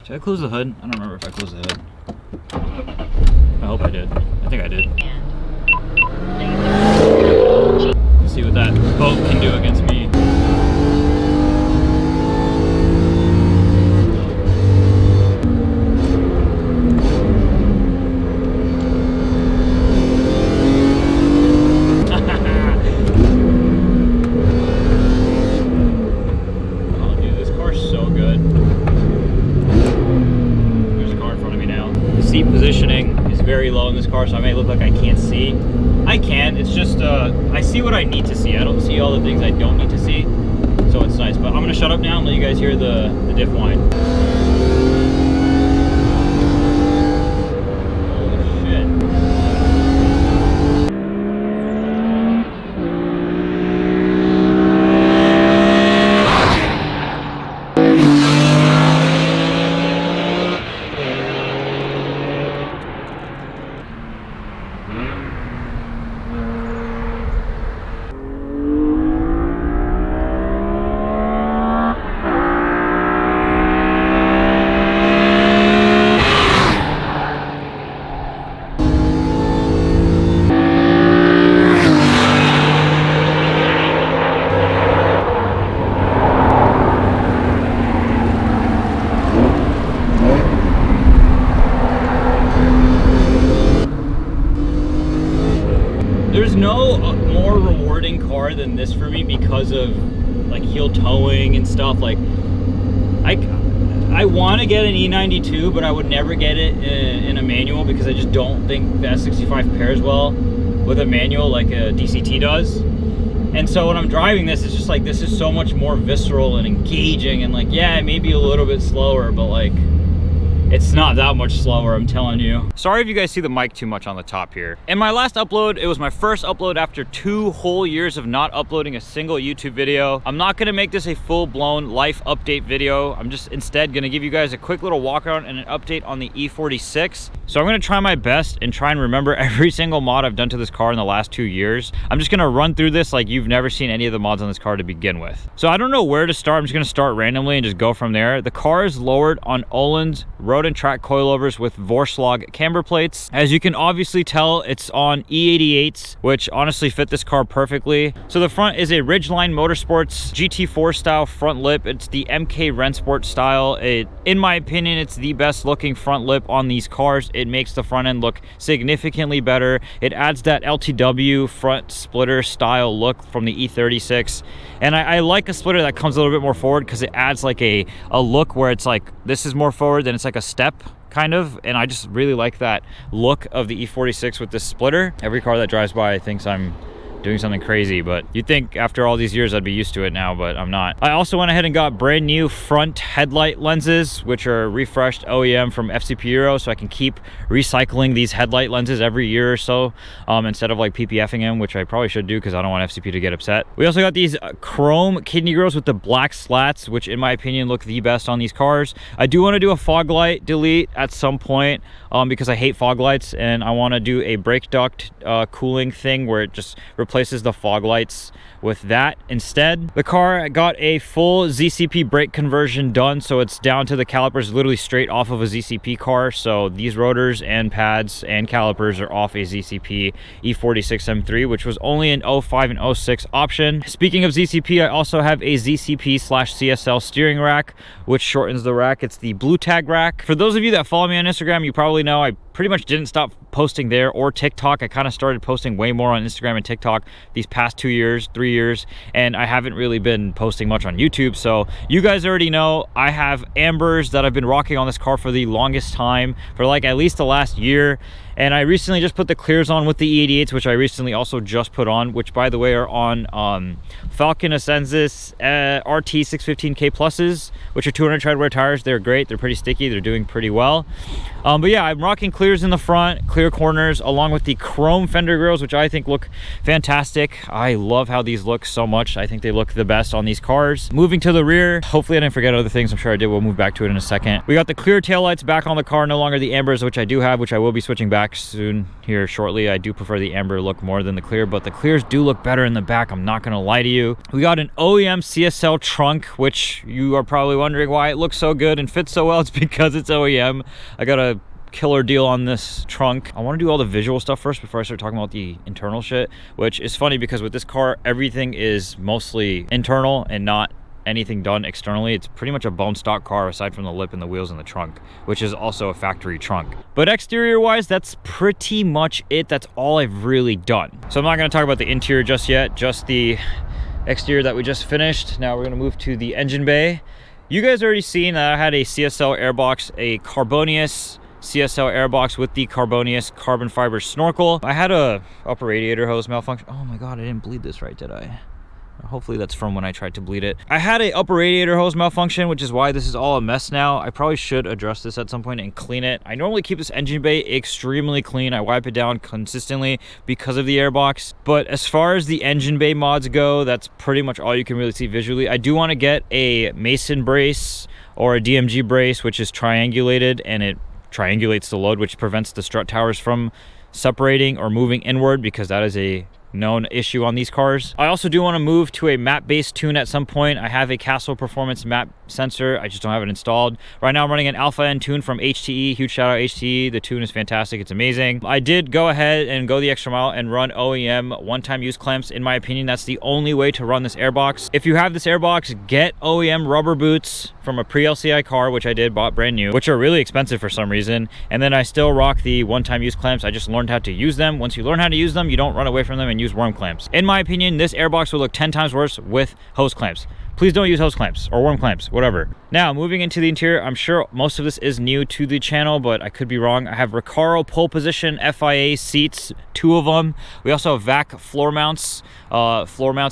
Did I close the hood? I don't remember if I closed the hood. I hope I did. I think I did. Let's see what that boat can do against me. Very low in this car, so I may look like I can't see. I can, it's just I see what I need to see. I don't see all the things I don't need to see, so it's nice. But I'm gonna shut up now and let you guys hear the diff whine. Holy shit. There's no more rewarding car than this for me because of like heel towing and stuff. Like I want to get an E92, but I would never get it in a manual because I just don't think the S65 pairs well with a manual like a DCT does. And so when I'm driving this, it's just like, this is so much more visceral and engaging, and like, yeah, it may be a little bit slower, but like, it's not that much slower, I'm telling you. Sorry if you guys see the mic too much on the top here. In my last upload, it was my first upload after 2 whole years of not uploading a single YouTube video. I'm not gonna make this a full-blown life update video. I'm just instead gonna give you guys a quick little walk around and an update on the E46. So I'm gonna try my best and try and remember every single mod I've done to this car in the last 2 years. I'm just gonna run through this like you've never seen any of the mods on this car to begin with. So I don't know where to start. I'm just gonna start randomly and just go from there. The car is lowered on Öhlins road and track coilovers with Vorslag camber plates. As you can obviously tell, it's on E88s, which honestly fit this car perfectly. So the front is a Ridgeline Motorsports GT4 style front lip. It's the MK Rennsport style. In my opinion, it's the best looking front lip on these cars. It makes the front end look significantly better. It adds that LTW front splitter style look from the E36. And I like a splitter that comes a little bit more forward because it adds like a look where it's like, this is more forward, then it's like a step kind of, and I just really like that look of the E46 with this splitter. Every car that drives by thinks I'm doing something crazy, but you'd think after all these years I'd be used to it now, but I'm not. I also went ahead and got brand new front headlight lenses, which are refreshed OEM from FCP Euro, so I can keep recycling these headlight lenses every year or so, instead of like PPFing them, which I probably should do because I don't want FCP to get upset. We also got these chrome kidney grills with the black slats, which in my opinion look the best on these cars. I do want to do a fog light delete at some point, because I hate fog lights, and I want to do a brake duct cooling thing where it just replaces the fog lights with that instead. The car got a full ZCP brake conversion done, so it's down to the calipers literally straight off of a ZCP car. So these rotors and pads and calipers are off a ZCP E46 M3, which was only an 05 and 06 option. Speaking of ZCP, I also have a ZCP/CSL steering rack, which shortens the rack. It's the blue tag rack. For those of you that follow me on Instagram, you probably know I pretty much didn't stop posting there or TikTok. I kind of started posting way more on Instagram and TikTok these past 2 years, 3 years, and I haven't really been posting much on YouTube. So you guys already know I have ambers that I've been rocking on this car for the longest time, for like at least the last year. And I recently just put the clears on with the E88s, which I recently also just put on, which by the way are on Falcon Ascensus RT 615K pluses, which are 200 treadwear tires. They're great. They're pretty sticky. They're doing pretty well. But yeah, I'm rocking clears in the front, clear corners, along with the chrome fender grills, which I think look fantastic. I love how these look so much. I think they look the best on these cars. Moving to the rear, hopefully I didn't forget other things. I'm sure I did. We'll move back to it in a second. We got the clear taillights back on the car, no longer the ambers, which I do have, which I will be switching back back soon here shortly. I do prefer the amber look more than the clear, but the clears do look better in the back. I'm not gonna lie to you. We got an OEM CSL trunk, which you are probably wondering why it looks so good and fits so well. It's because it's OEM. I got a killer deal on this trunk. I want to do all the visual stuff first before I start talking about the internal shit, which is funny because with this car, everything is mostly internal and not anything done externally. It's pretty much a bone stock car aside from the lip and the wheels and the trunk, which is also a factory trunk. But exterior wise, that's pretty much it. That's all I've really done. So I'm not going to talk about the interior just yet, just the exterior that we just finished. Now we're going to move to the engine bay. You guys already seen that I had a CSL Airbox, a Carbonius CSL Airbox with the Carbonius carbon fiber snorkel. I had a upper radiator hose malfunction. Oh my god, I didn't bleed this right, did I? Hopefully that's from when I tried to bleed it. I had a upper radiator hose malfunction, which is why this is all a mess now. I probably should address this at some point and clean it. I normally keep this engine bay extremely clean. I wipe it down consistently because of the Airbox. But as far as the engine bay mods go, that's pretty much all you can really see visually. I do want to get a Mason brace or a DMG brace, which is triangulated, and it triangulates the load, which prevents the strut towers from separating or moving inward, because that is a known issue on these cars. I also do want to move to a map based tune at some point. I have a Castle Performance map sensor, I just don't have it installed. Right now I'm running an Alpha N tune from HTE. Huge shout out HTE. The tune is fantastic, it's amazing. I did go ahead and go the extra mile and run OEM one-time use clamps. In my opinion, that's the only way to run this Airbox. If you have this Airbox, get OEM rubber boots from a pre-LCI car, which I did, bought brand new, which are really expensive for some reason. And then I still rock the one-time use clamps. I just learned how to use them. Once you learn how to use them, you don't run away from them and use worm clamps. In my opinion, this Airbox will look 10 times worse with hose clamps. Please don't use hose clamps or worm clamps, whatever. Now, moving into the interior, I'm sure most of this is new to the channel, but I could be wrong. I have Recaro pole position FIA seats, 2 of them. We also have VAC floor mounts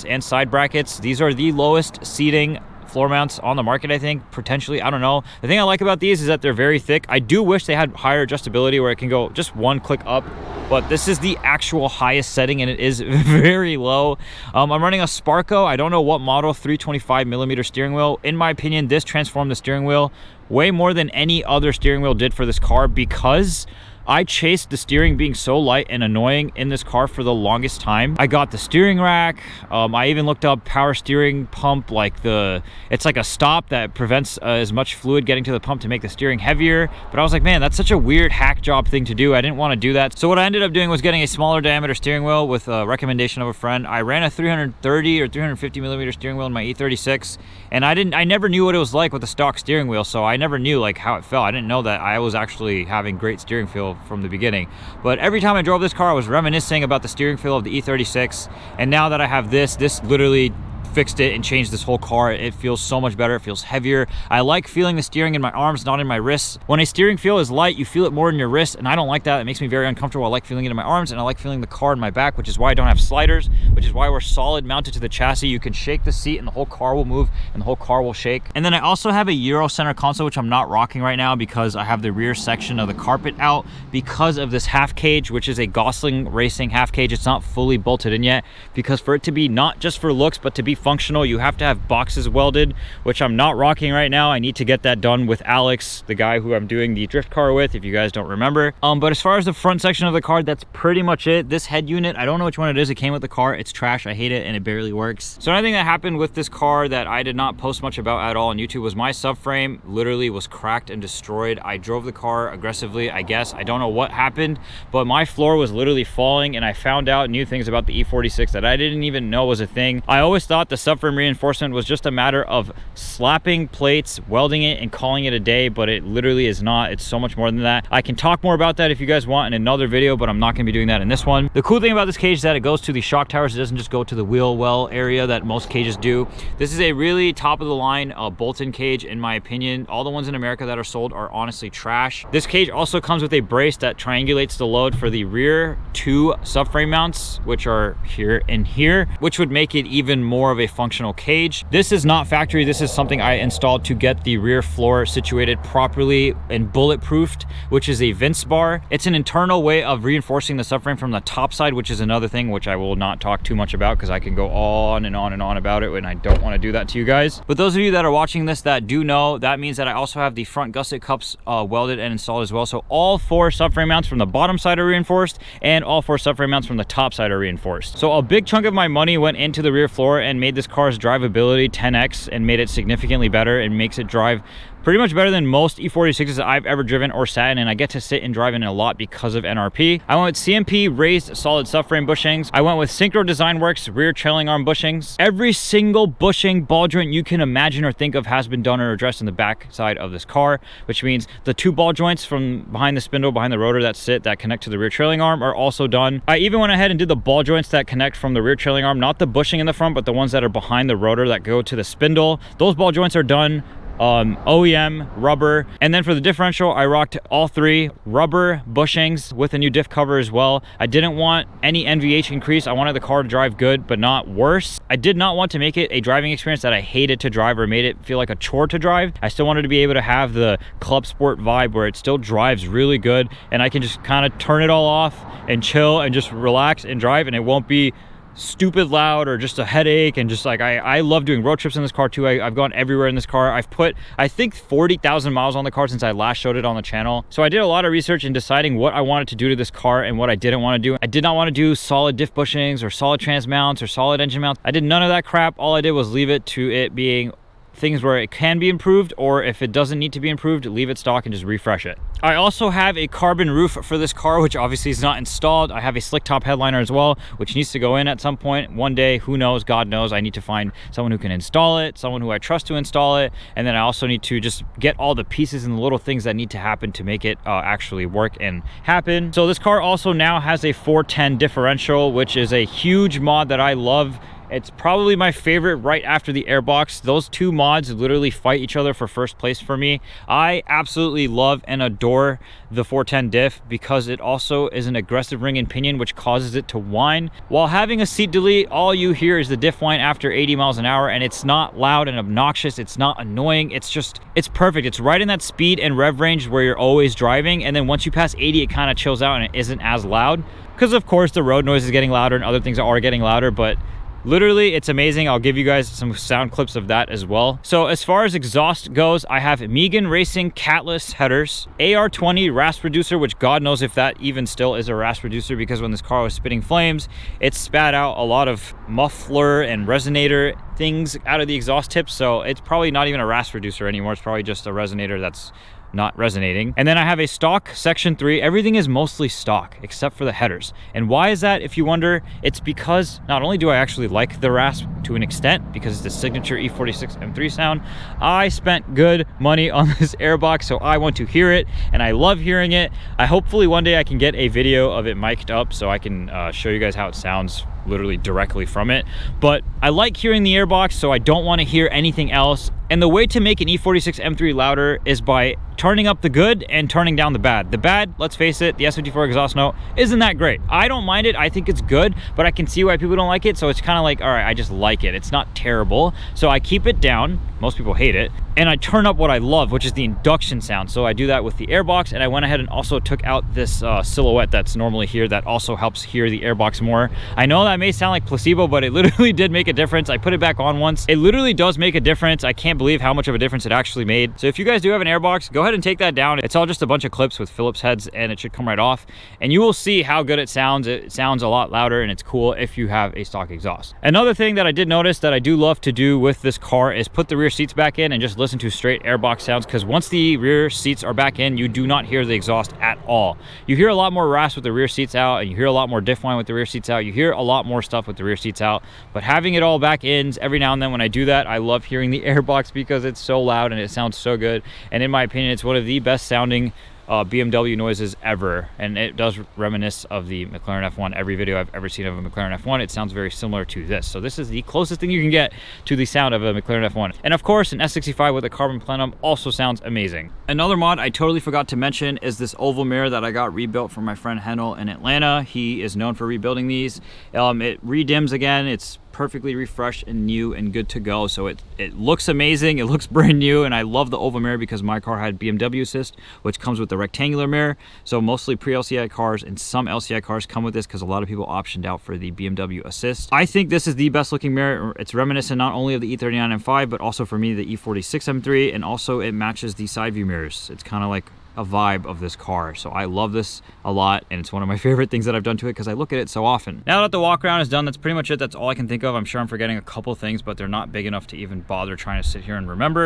and side brackets. These are the lowest seating floor mounts on the market, I think, potentially. I don't know. The thing I like about these is that they're very thick. I do wish they had higher adjustability where it can go just one click up, but this is the actual highest setting and it is very low. I'm running a Sparco. I don't know what model, 325mm steering wheel. In my opinion, this transformed the steering wheel way more than any other steering wheel did for this car, because I chased the steering being so light and annoying in this car for the longest time. I got the steering rack. I even looked up power steering pump, it's like a stop that prevents as much fluid getting to the pump to make the steering heavier. But I was like, man, that's such a weird hack job thing to do. I didn't want to do that. So what I ended up doing was getting a smaller diameter steering wheel with a recommendation of a friend. I ran a 330 or 350mm steering wheel in my E36, and I never knew what it was like with a stock steering wheel, so I never knew like how it felt. I didn't know that I was actually having great steering feel from the beginning. But every time I drove this car, I was reminiscing about the steering feel of the E36, and now that I have this literally fixed it and changed this whole car. It feels so much better. It feels heavier. I like feeling the steering in my arms, not in my wrists. When a steering feel is light, you feel it more in your wrists, and I don't like that. It makes me very uncomfortable. I like feeling it in my arms, and I like feeling the car in my back, which is why I don't have sliders, which is why we're solid mounted to the chassis. You can shake the seat and the whole car will move and the whole car will shake. And then I also have a Euro center console, which I'm not rocking right now because I have the rear section of the carpet out because of this half cage, which is a Gosling Racing half cage. It's not fully bolted in yet, because for it to be not just for looks but to be functional, you have to have boxes welded, which I'm not rocking right now. I need to get that done with Alex, the guy who I'm doing the drift car with, if you guys don't remember. But as far as the front section of the car, that's pretty much it. This head unit, I don't know which one it is. It came with the car. It's trash. I hate it and it barely works. So anything that happened with this car that I did not post much about at all on YouTube was my subframe literally was cracked and destroyed. I drove the car aggressively, I guess. I don't know what happened, but my floor was literally falling, and I found out new things about the E46 that I didn't even know was a thing. I always thought the subframe reinforcement was just a matter of slapping plates, welding it, and calling it a day, but it literally is not. It's so much more than that. I can talk more about that if you guys want in another video, but I'm not going to be doing that in this one. The cool thing about this cage is that it goes to the shock towers. It doesn't just go to the wheel well area that most cages do. This is a really top of the line bolt-in cage, in my opinion. All the ones in America that are sold are honestly trash. This cage also comes with a brace that triangulates the load for the rear 2 subframe mounts, which are here and here, which would make it even more more of a functional cage. This is not factory. This is something I installed to get the rear floor situated properly and bulletproofed, which is a Vince bar. It's an internal way of reinforcing the subframe from the top side, which is another thing which I will not talk too much about because I can go on and on and on about it, and I don't want to do that to you guys. But those of you that are watching this that do know, that means that I also have the front gusset cups welded and installed as well. So all 4 subframe mounts from the bottom side are reinforced, and all 4 subframe mounts from the top side are reinforced. So a big chunk of my money went into the rear floor and made this car's drivability 10x and made it significantly better, and makes it drive pretty much better than most E46s that I've ever driven or sat in, and I get to sit and drive in a lot because of NRP. I went with CMP raised solid subframe bushings. I went with Synchro Design Works rear trailing arm bushings. Every single bushing ball joint you can imagine or think of has been done or addressed in the back side of this car, which means the 2 ball joints from behind the spindle, behind the rotor that connect to the rear trailing arm are also done. I even went ahead and did the ball joints that connect from the rear trailing arm, not the bushing in the front, but the ones that are behind the rotor that go to the spindle. Those ball joints are done OEM rubber. And then for the differential, I rocked all 3 rubber bushings with a new diff cover as well. I didn't want any NVH increase. I wanted the car to drive good but not worse. I did not want to make it a driving experience that I hated to drive or made it feel like a chore to drive. I still wanted to be able to have the club sport vibe where it still drives really good and I can just kind of turn it all off and chill and just relax and drive, and it won't be stupid loud or just a headache. And just like I love doing road trips in this car too. I've gone everywhere in this car. I've put I think 40,000 miles on the car since I last showed it on the channel. So I did a lot of research in deciding what I wanted to do to this car and what I didn't want to do. I did not want to do solid diff bushings or solid trans mounts or solid engine mounts. I did none of that crap. All I did was leave it to it being things where it can be improved, or if it doesn't need to be improved, leave it stock and just refresh it. I also have a carbon roof for this car, which obviously is not installed. I have a slick top headliner as well, which needs to go in at some point one day. Who knows? God knows. I need to find someone who can install it, someone who I trust to install it, and then I also need to just get all the pieces and the little things that need to happen to make it actually work and happen. So this car also now has a 4.10 differential, which is a huge mod that I love. It's probably my favorite right after the Airbox. Those 2 mods literally fight each other for first place for me. I absolutely love and adore the 4.10 diff because it also is an aggressive ring and pinion, which causes it to whine. While having a seat delete, all you hear is the diff whine after 80 miles an hour, and it's not loud and obnoxious. It's not annoying. It's perfect. It's right in that speed and rev range where you're always driving, and then once you pass 80, it kind of chills out and it isn't as loud. Because of course the road noise is getting louder and other things are getting louder, but literally, it's amazing. I'll give you guys some sound clips of that as well. So as far as exhaust goes, I have Megan Racing catless headers, AR20 rasp reducer, which God knows if that even still is a rasp reducer, because when this car was spitting flames, it spat out a lot of muffler and resonator things out of the exhaust tips. So it's probably not even a rasp reducer anymore. It's probably just a resonator that's not resonating. And then I have a stock section 3. Everything is mostly stock except for the headers. And why is that, if you wonder? It's because not only do I actually like the rasp to an extent, because it's the signature E46 M3 sound, I spent good money on this Airbox, so I want to hear it, and I love hearing it. Hopefully one day I can get a video of it mic'd up so I can show you guys how it sounds literally directly from it. But I like hearing the Airbox, so I don't want to hear anything else. And the way to make an E46 M3 louder is by turning up the good and turning down the bad. The bad, let's face it, the S54 exhaust note isn't that great. I don't mind it. I think it's good, but I can see why people don't like it. So it's kind of like, all right, I just like it. It's not terrible. So I keep it down. Most people hate it. And I turn up what I love, which is the induction sound. So I do that with the Airbox, and I went ahead and also took out this silhouette that's normally here that also helps hear the Airbox more. I know that may sound like placebo, but it literally did make a difference. I put it back on once. It literally does make a difference. I can't believe how much of a difference it actually made. So if you guys do have an Airbox, go ahead and take that down. It's all just a bunch of clips with Phillips heads, and it should come right off. And you will see how good it sounds. It sounds a lot louder, and it's cool if you have a stock exhaust. Another thing that I did notice that I do love to do with this car is put the rear seats back in and just listen to straight Airbox sounds, because once the rear seats are back in, you do not hear the exhaust at all. You hear a lot more rasp with the rear seats out, and you hear a lot more diff whine with the rear seats out. You hear a lot more stuff with the rear seats out, but having it all back in, every now and then when I do that, I love hearing the Airbox because it's so loud and it sounds so good. And in my opinion, it's one of the best sounding BMW noises ever, and it does reminisce of the McLaren F1. Every video I've ever seen of a McLaren F1, it sounds very similar to this. So this is the closest thing you can get to the sound of a McLaren F1. And of course, an S65 with a carbon plenum also sounds amazing. Another mod I totally forgot to mention is this oval mirror that I got rebuilt from my friend Henel in Atlanta. He is known for rebuilding these. It redims again. It's perfectly refreshed and new and good to go. So it looks amazing, it looks brand new, and I love the oval mirror because my car had BMW assist, which comes with the rectangular mirror. So mostly pre-LCI cars and some LCI cars come with this because a lot of people optioned out for the BMW assist. I think this is the best looking mirror. It's reminiscent not only of the E39 M5, but also for me the E46 M3, and also it matches the side view mirrors. It's kind of like a vibe of this car. So I love this a lot, and it's one of my favorite things that I've done to it because I look at it so often. Now that the walk around is done, that's pretty much it. That's all I can think of. I'm sure I'm forgetting a couple things, but they're not big enough to even bother trying to sit here and remember.